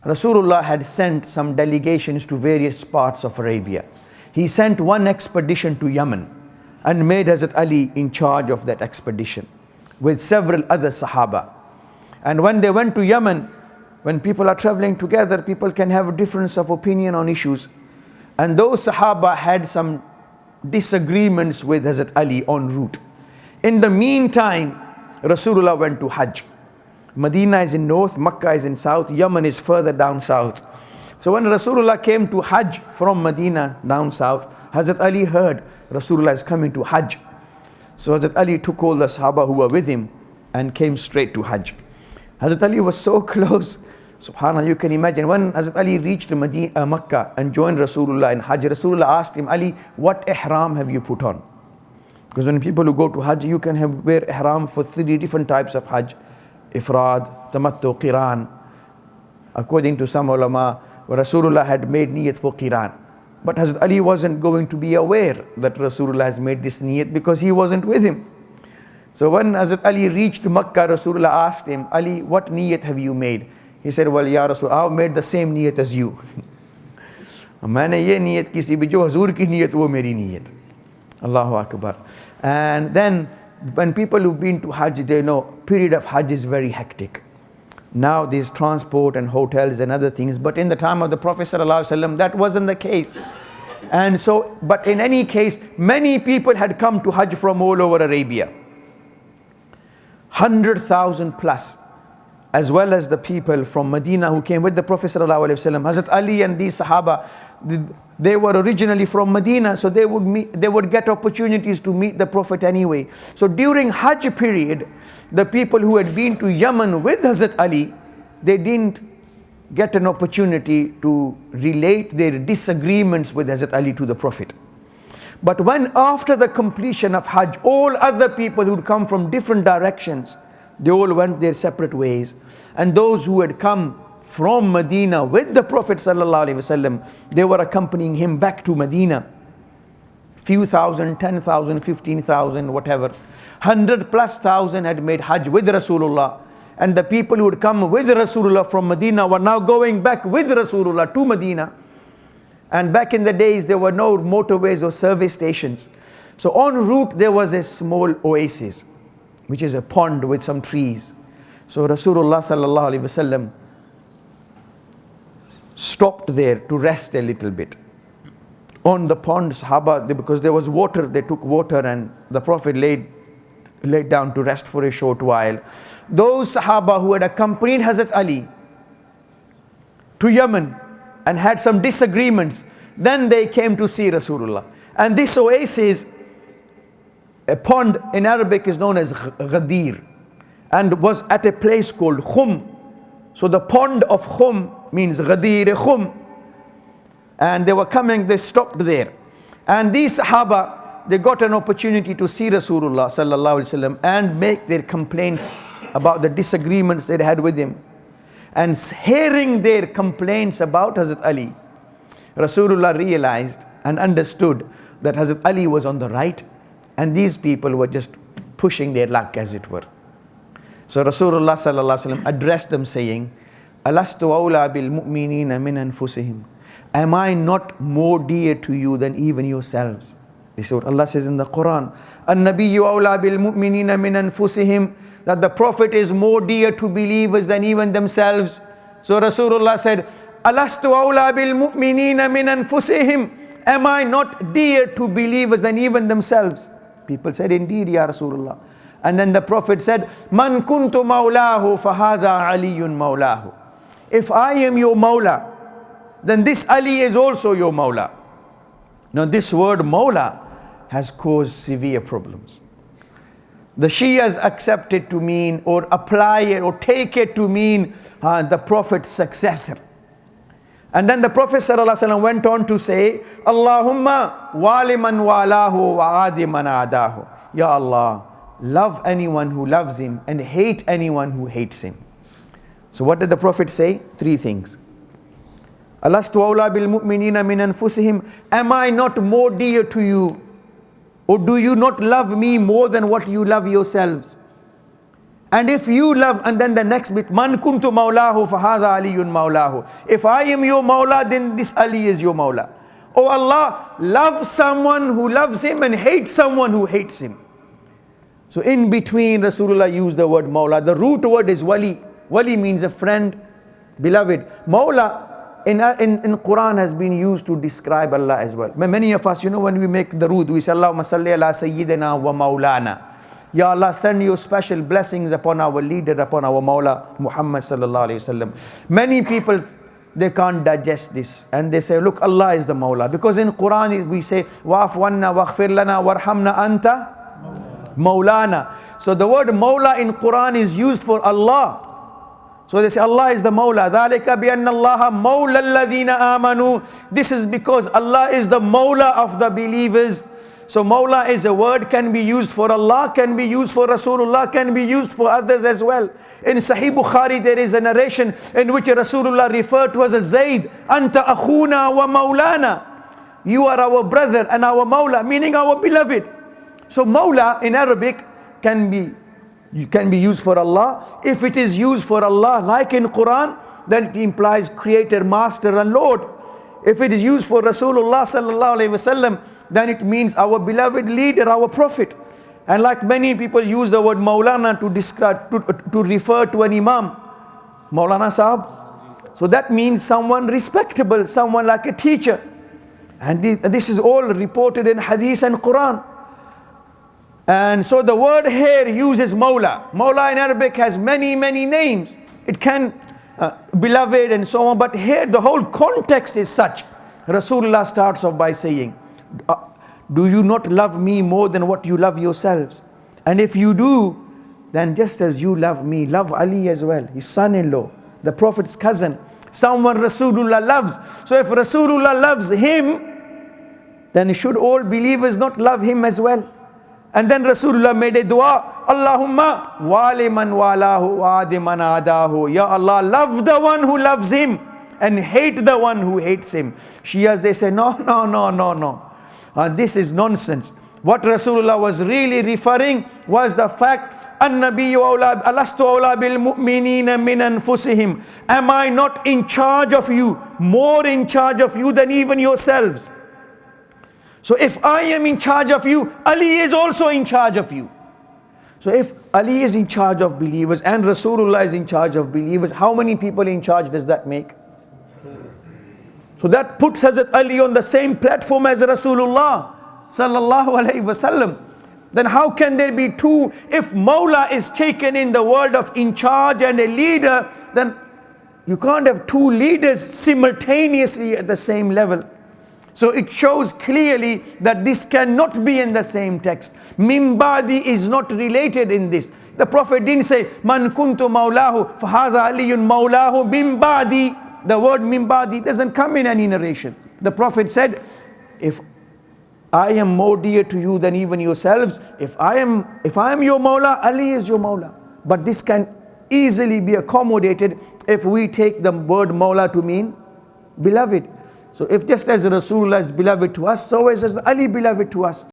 Rasulullah had sent some delegations to various parts of Arabia. He sent one expedition to Yemen and made Hazrat Ali in charge of that expedition with several other Sahaba. And when they went to Yemen, when people are traveling together, people can have a difference of opinion on issues. And those Sahaba had some disagreements with Hazrat Ali en route. In the meantime, Rasulullah went to Hajj. Medina is in north, Makkah is in south, Yemen is further down south. So when Rasulullah came to Hajj from Medina down south, Hazrat Ali heard Rasulullah is coming to Hajj. So Hazrat Ali took all the Sahaba who were with him and came straight to Hajj. Hazrat Ali was so close. SubhanAllah, you can imagine when Hazrat Ali reached Makkah and joined Rasulullah in Hajj, Rasulullah asked him, Ali, what ihram have you put on? Because when people who go to Hajj, you can wear ihram for 3 different types of Hajj. Ifrad, Tamattu, Qiran. According to some ulama, Rasulullah had made niyat for Qiran. But Hazrat Ali wasn't going to be aware that Rasulullah has made this niyat because he wasn't with him. So when Hazrat Ali reached Makkah, Rasulullah asked him, Ali, what niyat have you made? He said, well, Ya Rasul, I've made the same niyat as you. मैंने ये नियत की सी भी जो हुजूर की नियत वो मेरी नियत. Allahu Akbar. And then when people who've been to Hajj, they know period of Hajj is very hectic. Now there's transport and hotels and other things, but in the time of the Prophet ﷺ, that wasn't the case. And so, but in any case, many people had come to Hajj from all over Arabia. 100,000 plus, as well as the people from Medina who came with the Prophet ﷺ. Hazrat Ali and these Sahaba, they were originally from Medina, so they would get opportunities to meet the Prophet anyway. So during Hajj period, the people who had been to Yemen with Hazrat Ali, they didn't get an opportunity to relate their disagreements with Hazrat Ali to the Prophet. But when after the completion of Hajj, all other people who had come from different directions, they all went their separate ways. And those who had come from Medina with the Prophet ﷺ, they were accompanying him back to Medina. Few thousand, 10,000, 15,000, whatever. 100,000+ had made Hajj with Rasulullah. And the people who had come with Rasulullah from Medina were now going back with Rasulullah to Medina. And back in the days, there were no motorways or service stations. So en route, there was a small oasis, which is a pond with some trees. So Rasulullah sallallahu alaihi wasallam stopped there to rest a little bit. On the pond, Sahaba, because there was water, they took water and the Prophet laid down to rest for a short while. Those Sahaba who had accompanied Hazrat Ali to Yemen and had some disagreements, then they came to see Rasulullah. And this oasis, a pond in Arabic is known as Ghadir, and was at a place called Khum. So the pond of Khum means Ghadir Khum. And they were coming, they stopped there. And these Sahaba, they got an opportunity to see Rasulullah sallallahu alaihi wasallam and make their complaints about the disagreements they had with him. And hearing their complaints about Hazrat Ali, Rasulullah realized and understood that Hazrat Ali was on the right and these people were just pushing their luck, as it were. So Rasulullah sallallahu alaihi wasallam addressed them saying, Alastu awla bil mu'minina min anfusihim. Am I not more dear to you than even yourselves? This is what Allah says in the Quran. An-nabiyyu awla bil mu'minina min anfusihim. That the Prophet is more dear to believers than even themselves. So Rasulullah said, Alastu awla bil mu'minina min anfusihim. Am I not dear to believers than even themselves? People said, indeed, Ya Rasulullah. And then the Prophet said, Man kuntu Maulaho fahaza Aliyyun Maulaho. If I am your maula, then this Ali is also your maula. Now this word maula has caused severe problems. The Shias accept it to mean, or apply it, or take it to mean the Prophet's successor. And then the Prophet ﷺ went on to say, Allahumma waliman walahu wa adiman adahu. Ya Allah, love anyone who loves him and hate anyone who hates him. So what did the Prophet say? 3 things. Alastu awla bil mu'minina min anfusihim. Am I not more dear to you? Or do you not love me more than what you love yourselves? And if you love, and then the next bit, man kuntu Maulaho fahaza Aliyyun Maulaho. If I am your maula, then this Ali is your maula. Oh Allah, love someone who loves him and hate someone who hates him. So in between, Rasulullah used the word maula. The root word is wali. Wali means a friend, beloved. Maula in Quran has been used to describe Allah as well. Many of us, when we make the root, we say, Allahumma salli ala sayyidina wa maulana. Ya Allah, send your special blessings upon our leader, upon our maula, Muhammad sallallahu alayhi wasallam. Many people, they can't digest this. And they say, look, Allah is the maula. Because in Quran, we say, wa'afu anna waghfir lana warhamna anta maulana. So the word maula in Quran is used for Allah. So they say Allah is the maula. ذَلِكَ بِأَنَّ اللَّهَ مَوْلَى الَّذِينَ آمَنُوا. This is because Allah is the maula of the believers. So maula is a word, can be used for Allah, can be used for Rasulullah, can be used for others as well. In Sahih Bukhari there is a narration in which Rasulullah referred to as a Zayd. Anta akhuna wa maulana. You are our brother and our maula, meaning our beloved. So maula in Arabic can be used for Allah. If it is used for Allah, like in Quran, then it implies creator, master and Lord. If it is used for Rasulullah sallallahu alaihi wasallam, then it means our beloved leader, our prophet. And like many people use the word maulana to describe, to refer to an imam, Maulana Sahab. So that means someone respectable, someone like a teacher. And this is all reported in Hadith and Quran. And so the word here uses maula. Maula in Arabic has many names. It can beloved and so on. But here the whole context is such. Rasulullah starts off by saying, do you not love me more than what you love yourselves? And if you do, then just as you love me, love Ali as well, his son-in-law, the Prophet's cousin, someone Rasulullah loves. So if Rasulullah loves him, then should all believers not love him as well? And then Rasulullah made a dua, Allahumma wali man walahu wa adi man adahu. Ya Allah, love the one who loves him and hate the one who hates him. Shias, they say, no. This is nonsense. What Rasulullah was really referring was the fact, An-Nabiyyu awla, alastu awla bil mu'minina min anfusihim. Am I not in charge of you, more in charge of you than even yourselves? So if I am in charge of you, Ali is also in charge of you. So if Ali is in charge of believers and Rasulullah is in charge of believers, how many people in charge does that make? So that puts Hazrat Ali on the same platform as Rasulullah sallallahu alaihi wasallam. Then how can there be two? If Maula is taken in the world of in charge and a leader, then you can't have two leaders simultaneously at the same level. So it shows clearly that this cannot be in the same text. Mimbadi is not related in this. The Prophet didn't say, Man kuntu Maulahu fahaza Aliyyun Maulahu mimbadi. The word mimbadi doesn't come in any narration. The Prophet said, if I am more dear to you than even yourselves, if I am your maula, Ali is your maula. But this can easily be accommodated if we take the word maula to mean beloved. So if just as Rasulullah is beloved to us, so is Ali beloved to us.